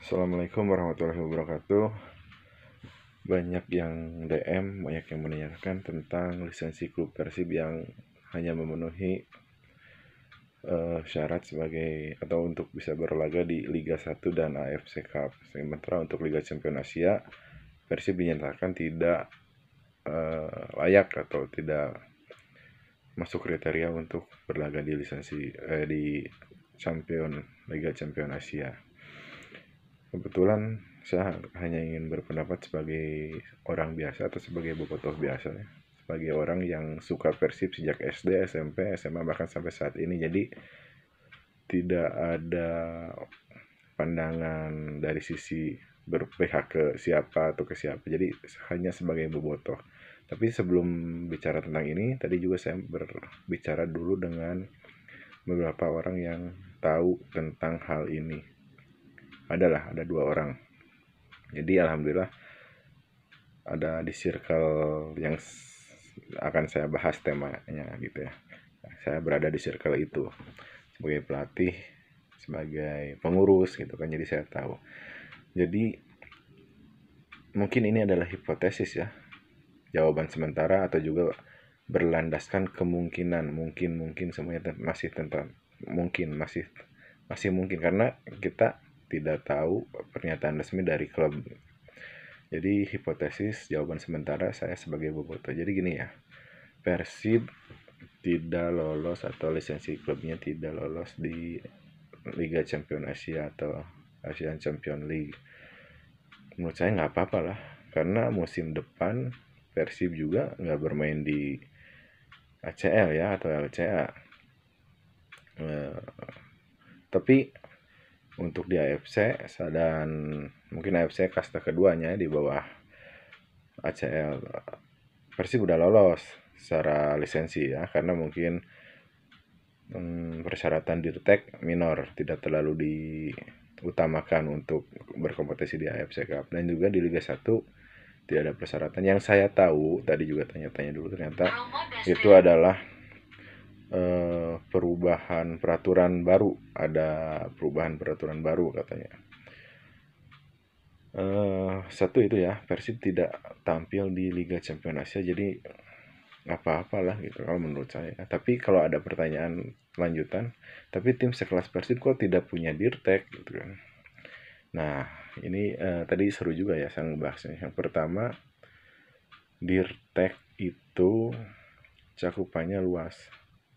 Assalamualaikum warahmatullahi wabarakatuh. Banyak yang DM, banyak yang menanyakan tentang lisensi klub Persib yang hanya memenuhi syarat sebagai atau untuk bisa berlaga di Liga 1 dan AFC Cup. Sementara untuk Liga Champions Asia, Persib dinyatakan tidak layak atau tidak masuk kriteria untuk berlaga di di Liga Champions Asia. Kebetulan saya hanya ingin berpendapat sebagai orang biasa atau sebagai bobotoh biasa ya. Sebagai orang yang suka Persib sejak SD, SMP, SMA bahkan sampai saat ini. Jadi tidak ada pandangan dari sisi berpihak ke siapa atau ke siapa. Jadi hanya sebagai bobotoh. Tapi sebelum bicara tentang ini, tadi juga saya berbicara dulu dengan beberapa orang yang tahu tentang hal ini. Ada 2 orang. Jadi alhamdulillah ada di circle yang akan saya bahas temanya gitu ya. Saya berada di circle itu sebagai pelatih, sebagai pengurus gitu kan. Jadi saya tahu. Jadi mungkin ini adalah hipotesis ya. Jawaban sementara atau juga berlandaskan kemungkinan, mungkin semuanya masih tentang masih mungkin karena kita tidak tahu pernyataan resmi dari klub. Jadi hipotesis jawaban sementara saya sebagai bobotoh. Jadi gini ya, Persib tidak lolos atau lisensi klubnya tidak lolos di Liga Champions Asia atau Asian Champions League. Menurut saya nggak apa-apa lah, karena musim depan Persib juga nggak bermain di ACL ya atau LCA. Tapi untuk di AFC dan mungkin AFC kasta keduanya di bawah ACL, Persib udah lolos secara lisensi ya, karena mungkin persyaratan Dirtek minor, tidak terlalu diutamakan untuk berkompetisi di AFC Cup. Dan juga di Liga 1 tidak ada persyaratan. Yang saya tahu, tadi juga tanya-tanya dulu, ternyata itu adalah perubahan peraturan baru. Ada perubahan peraturan baru katanya. Satu itu ya, Persib tidak tampil di Liga Champions Asia, jadi apa-apalah gitu kalau menurut saya. Tapi kalau ada pertanyaan lanjutan, tapi tim sekelas Persib kok tidak punya Dirtek gitu kan. Nah, ini tadi seru juga ya saya ngebahasnya. Yang pertama, Dirtek itu cakupannya luas.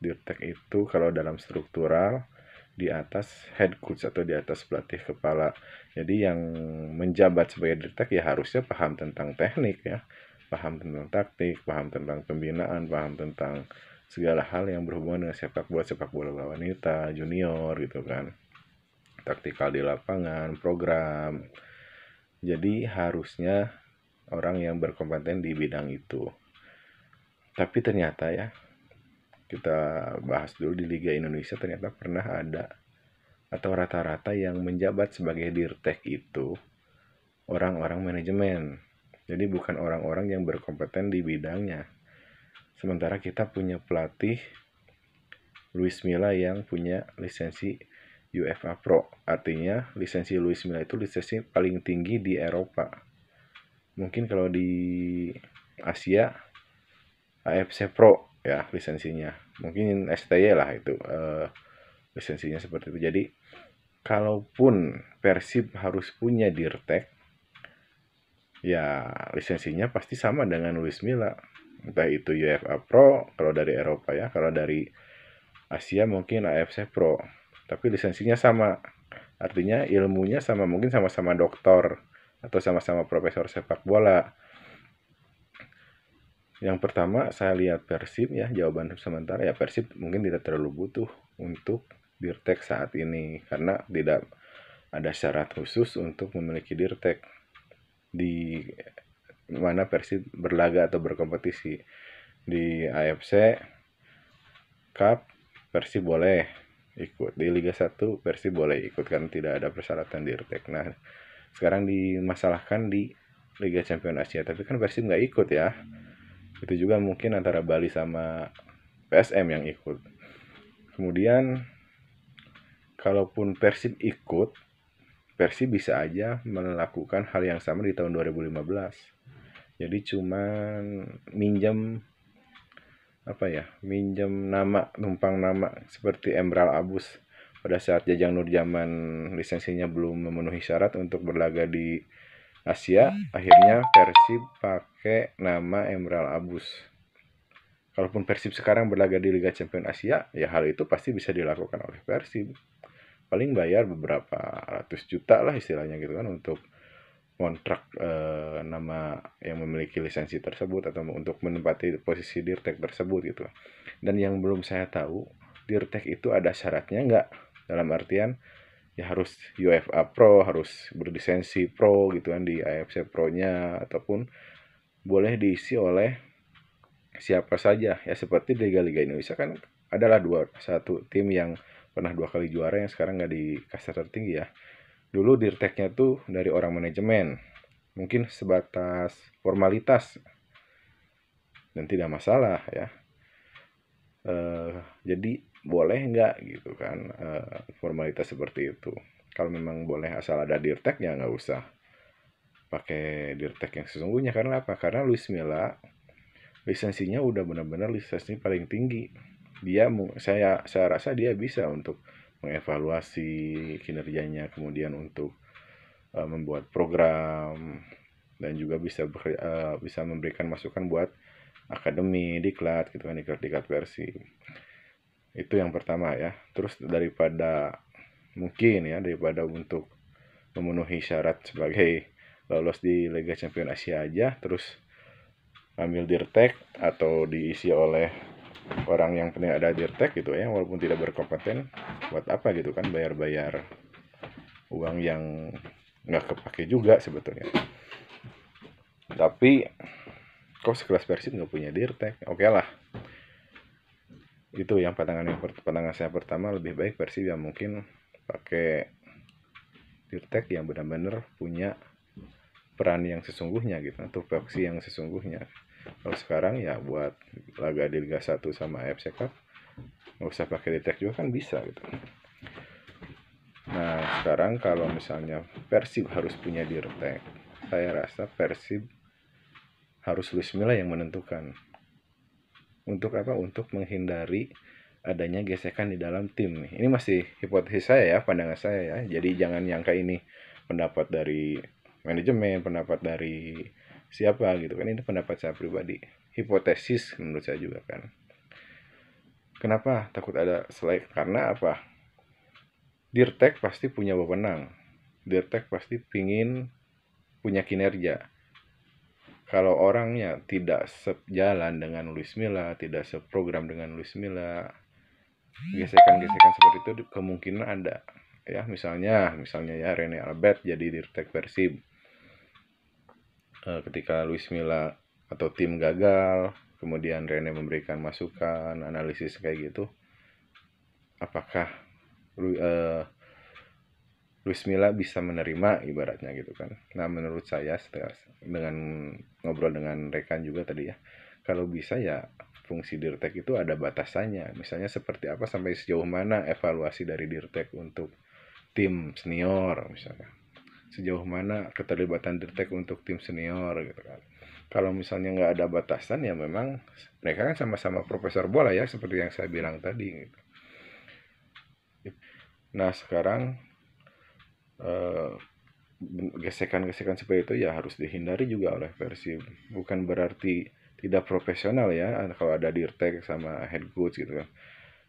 Dirtek itu kalau dalam struktural di atas head coach atau di atas pelatih kepala. Jadi yang menjabat sebagai Dirtek ya harusnya paham tentang teknik ya, paham tentang taktik, paham tentang pembinaan, paham tentang segala hal yang berhubungan dengan sepak bola wanita, junior gitu kan. Taktikal di lapangan, program. Jadi harusnya orang yang berkompeten di bidang itu. Tapi ternyata ya, kita bahas dulu di Liga Indonesia, ternyata pernah ada atau rata-rata yang menjabat sebagai Dirtek itu orang-orang manajemen. Jadi bukan orang-orang yang berkompeten di bidangnya. Sementara kita punya pelatih Luis Milla yang punya lisensi UEFA Pro. Artinya lisensi Luis Milla itu lisensi paling tinggi di Eropa. Mungkin kalau di Asia AFC Pro ya lisensinya. Mungkin STY lah itu lisensinya seperti itu. Jadi kalaupun Persib harus punya Dirtek, ya lisensinya pasti sama dengan Luis Milla. Entah itu UEFA Pro kalau dari Eropa ya, kalau dari Asia mungkin AFC Pro. Tapi lisensinya sama. Artinya ilmunya sama, mungkin sama-sama doktor atau sama-sama profesor sepak bola. Yang pertama saya lihat Persib ya, jawaban sementara ya, Persib mungkin tidak terlalu butuh untuk Dirtek saat ini karena tidak ada syarat khusus untuk memiliki Dirtek di mana Persib berlaga atau berkompetisi. Di AFC Cup Persib boleh ikut, di Liga 1 Persib boleh ikut kan tidak ada persyaratan Dirtek. Nah sekarang dimasalahkan di Liga Champions Asia, tapi kan Persib nggak ikut ya. Itu juga mungkin antara Bali sama PSM yang ikut. Kemudian kalaupun Persib ikut, Persib bisa aja melakukan hal yang sama di tahun 2015. Jadi cuman minjem nama, numpang nama seperti Emerald Abus. Pada saat Jajang Nurjaman lisensinya belum memenuhi syarat untuk berlaga di Asia, akhirnya Persib pakai nama Emerald Abus. Kalaupun Persib sekarang berlaga di Liga Champions Asia, ya hal itu pasti bisa dilakukan oleh Persib. Paling bayar beberapa ratus juta lah istilahnya gitu kan untuk kontrak nama yang memiliki lisensi tersebut atau untuk menempati posisi Dirtek tersebut gitu. Dan yang belum saya tahu, Dirtek itu ada syaratnya nggak? Dalam artian ya harus UEFA Pro, harus berlisensi Pro gitu kan di AFC Pro-nya, ataupun boleh diisi oleh siapa saja ya, seperti Liga-Liga Indonesia kan adalah satu tim yang pernah 2 kali juara yang sekarang nggak di kasta tertinggi ya. Dulu Dirteknya tuh dari orang manajemen, mungkin sebatas formalitas dan tidak masalah ya. Jadi boleh nggak gitu kan formalitas seperti itu. Kalau memang boleh asal ada Dirtek ya nggak usah pakai Dirtek yang sesungguhnya. Karena apa? Karena Luis Milla lisensinya udah benar-benar lisensi paling tinggi. Saya rasa dia bisa untuk mengevaluasi kinerjanya, kemudian untuk membuat program, dan juga bisa memberikan masukan buat akademi, diklat gitu kan, diklat Persib. Itu yang pertama ya. Terus daripada untuk memenuhi syarat sebagai lolos di Liga Champions Asia aja, terus ambil Dirtek atau diisi oleh orang yang penting ada Dirtek gitu ya, walaupun tidak berkompeten, buat apa gitu kan bayar-bayar uang yang nggak kepake juga sebetulnya. Tapi kok sekelas Persib nggak punya Dirtek, oke lah. Itu yang pandangan saya pertama, lebih baik Persib yang mungkin pakai Dirtek yang benar-benar punya peran yang sesungguhnya gitu, atau fungsi yang sesungguhnya. Kalau sekarang ya buat laga di Liga 1 sama AFC Cup nggak usah pakai Dirtek juga kan bisa gitu. Nah sekarang kalau misalnya Persib harus punya Dirtek, saya rasa Persib harus Luis Milla yang menentukan. Untuk apa? Untuk menghindari adanya gesekan di dalam tim nih. Ini masih hipotesis saya ya, pandangan saya ya. Jadi jangan nyangka ini pendapat dari manajemen, pendapat dari siapa gitu kan. Ini pendapat saya pribadi. Hipotesis menurut saya juga kan. Kenapa takut ada selek? Karena apa? Dirtek pasti punya wewenang. Dirtek pasti pingin punya kinerja. Kalau orangnya tidak sejalan dengan Luis Milla, tidak seprogram dengan Luis Milla, gesekan-gesekan seperti itu kemungkinan ada. Ya, misalnya ya Rene Albert jadi Dirtek Persib. Ketika Luis Milla atau tim gagal, kemudian Rene memberikan masukan, analisis kayak gitu, apakah Luis Milla bisa menerima ibaratnya gitu kan. Nah menurut saya dengan ngobrol dengan rekan juga tadi ya, kalau bisa ya fungsi Dirtek itu ada batasannya. Misalnya seperti apa, sampai sejauh mana evaluasi dari Dirtek untuk tim senior misalnya. Sejauh mana keterlibatan Dirtek untuk tim senior gitu kan. Kalau misalnya nggak ada batasan ya memang mereka kan sama-sama profesor bola ya, seperti yang saya bilang tadi gitu. Nah sekarang gesekan-gesekan seperti itu ya harus dihindari juga oleh Persib. Bukan berarti tidak profesional ya kalau ada Dirtek sama head coach gitu kan.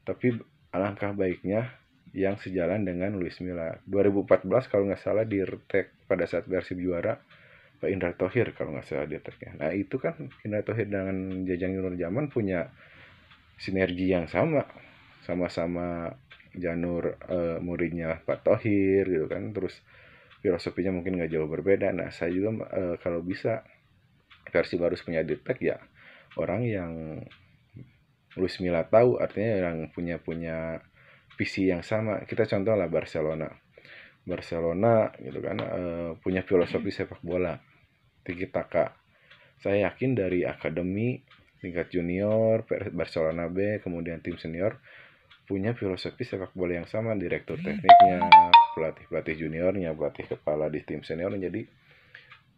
Tapi alangkah baiknya yang sejalan dengan Luis Milla. 2014 kalau nggak salah Dirtek pada saat Persib juara, Pak Indra Thohir kalau nggak salah Dirteknya. Nah itu kan Indra Thohir dengan Jajang Nurjaman punya sinergi yang sama-sama janur muridnya Pak Thohir gitu kan. Terus filosofinya mungkin nggak jauh berbeda. Nah saya juga kalau bisa Persib harus punya Dirtek ya orang yang Luis Milla tahu, artinya yang punya visi yang sama. Kita contoh lah Barcelona gitu kan, punya filosofi sepak bola tiki taka. Saya yakin dari akademi, tingkat junior, Barcelona B, kemudian tim senior punya filosofi sepak bola yang sama, direktur tekniknya, pelatih pelatih juniornya, pelatih kepala di tim senior, jadi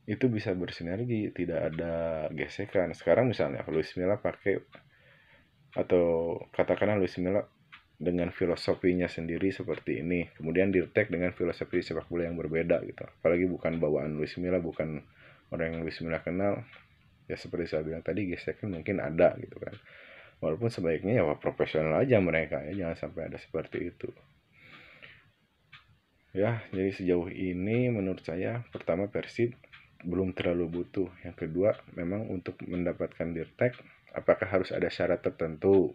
itu bisa bersinergi, tidak ada gesekan. Sekarang misalnya Luis Milla pakai, atau katakanlah Luis Milla dengan filosofinya sendiri seperti ini, kemudian Dirtek dengan filosofi sepak bola yang berbeda gitu, apalagi bukan bawaan Luis Milla, bukan orang yang Luis Milla kenal, ya seperti saya bilang tadi, gesekan mungkin ada gitu kan. Walaupun sebaiknya ya profesional aja mereka ya, jangan sampai ada seperti itu. Ya, jadi sejauh ini menurut saya pertama Persib belum terlalu butuh. Yang kedua, memang untuk mendapatkan Dirtek apakah harus ada syarat tertentu?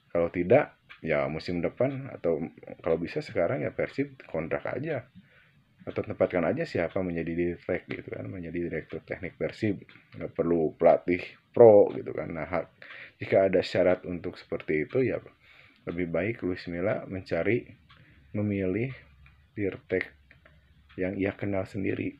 Kalau tidak, ya musim depan, atau kalau bisa sekarang ya Persib kontrak aja, atau tempatkan aja siapa menjadi Dirtek gitu kan, menjadi direktur teknik Persib. Nggak perlu pelatih pro gitu kan. Nah, jika ada syarat untuk seperti itu, ya lebih baik Luis Milla memilih Dirtek yang ia kenal sendiri.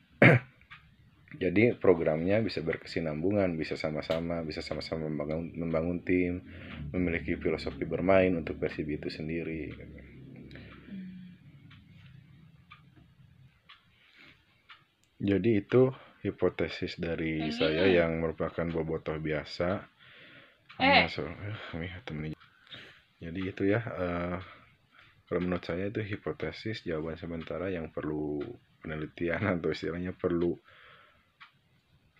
Jadi programnya bisa berkesinambungan, bisa sama-sama membangun tim, memiliki filosofi bermain untuk Persib itu sendiri. Jadi itu hipotesis dari saya yang merupakan bobotoh biasa. Jadi itu ya, kalau menurut saya itu hipotesis, jawaban sementara yang perlu penelitian atau istilahnya perlu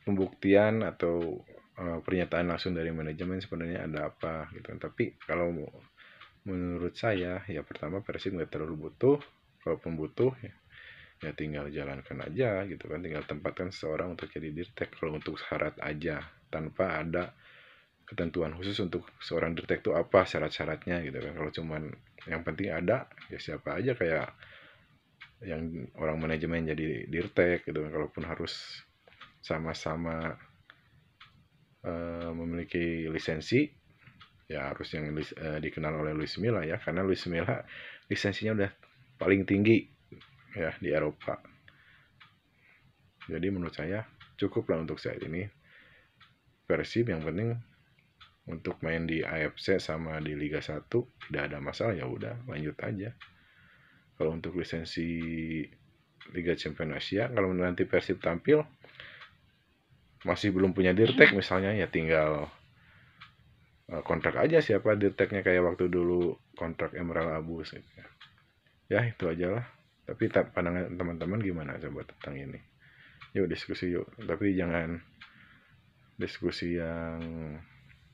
pembuktian atau pernyataan langsung dari manajemen sebenarnya ada apa gitu. Tapi kalau menurut saya ya pertama Persib nggak terlalu butuh, kalaupun butuh ya tinggal jalankan aja gitu kan, tinggal tempatkan seseorang untuk jadi dirtek kalau untuk syarat aja, tanpa ada ketentuan khusus untuk seorang dirtek itu apa syarat-syaratnya gitu kan. Kalau cuman yang penting ada, ya siapa aja kayak yang orang manajemen jadi dirtek gitu kan. Kalaupun harus sama-sama memiliki lisensi, ya harus yang dikenal oleh Luis Milla ya, karena Luis Milla lisensinya udah paling tinggi ya di Eropa. Jadi menurut saya cukuplah untuk saat ini Persib, yang penting untuk main di AFC sama di Liga 1 tidak ada masalah, ya udah lanjut aja. Kalau untuk lisensi Liga Champions Asia, kalau nanti Persib tampil masih belum punya dirtek misalnya, ya tinggal kontrak aja siapa dirteknya, kayak waktu dulu kontrak Emerald Abus gitu. Ya itu aja lah. Tapi pandangan teman-teman gimana coba tentang ini? Yuk diskusi yuk, tapi jangan diskusi yang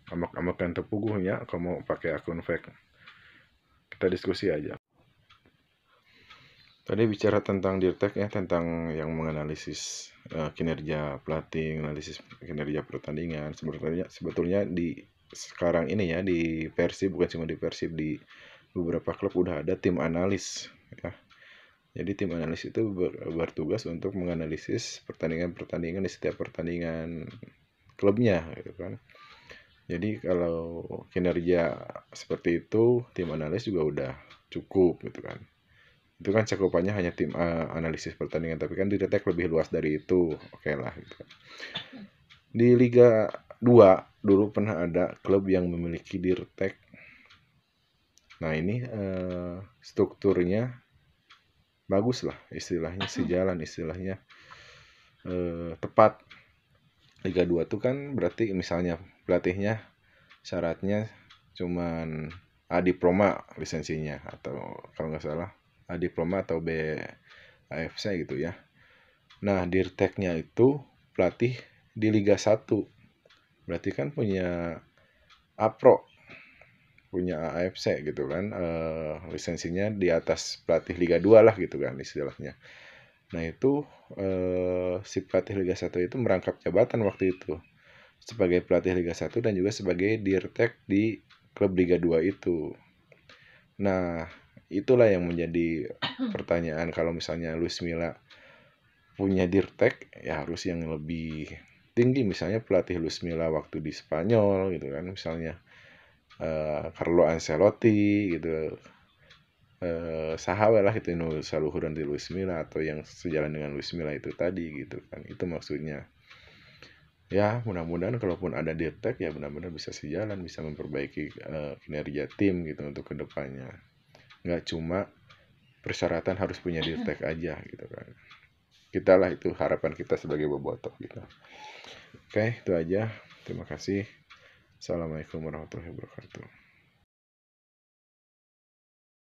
amak-amakan tepuguh ya. Kalau mau pakai akun fake, kita diskusi aja. Tadi bicara tentang dirtek ya, tentang yang menganalisis kinerja pelatih, analisis kinerja pertandingan. Sebetulnya di sekarang ini ya, di Persib, bukan cuma di Persib, di beberapa klub udah ada tim analis ya. Jadi tim analis itu bertugas untuk menganalisis pertandingan-pertandingan di setiap pertandingan klubnya gitu kan. Jadi kalau kinerja seperti itu, tim analis juga udah cukup gitu kan. Itu kan cakupannya hanya tim analisis pertandingan, tapi kan Dirtek lebih luas dari itu. Oke lah gitu. Di Liga 2 dulu pernah ada klub yang memiliki Dirtek. Nah ini strukturnya bagus lah, istilahnya sejalan, istilahnya tepat. Liga 2 tuh kan berarti misalnya pelatihnya syaratnya cuman A diploma lisensinya, atau kalau nggak salah A diploma atau B AFC gitu ya. Nah, dirteknya itu pelatih di Liga 1. Berarti kan punya A-Pro, punya AFC gitu kan. Lisensinya di atas pelatih Liga 2 lah gitu kan istilahnya. Nah, itu si pelatih Liga 1 itu merangkap jabatan waktu itu sebagai pelatih Liga 1 dan juga sebagai dirtek di klub Liga 2 itu. Nah, itulah yang menjadi pertanyaan, kalau misalnya Luis Milla punya dirtek ya harus yang lebih tinggi, misalnya pelatih Luis Milla waktu di Spanyol gitu kan, misalnya Carlo Ancelotti gitu, sahabat lah itu saluhuran di Luis Milla, atau yang sejalan dengan Luis Milla itu tadi gitu kan. Itu maksudnya. Ya mudah-mudahan kalaupun ada dirtek ya benar-benar bisa sejalan, bisa memperbaiki kinerja tim gitu untuk kedepannya. Nggak cuma persyaratan harus punya dirtek aja gitu kan. Kita lah, itu harapan kita sebagai bobotoh gitu. Oke, itu aja. Terima kasih. Assalamualaikum warahmatullahi wabarakatuh.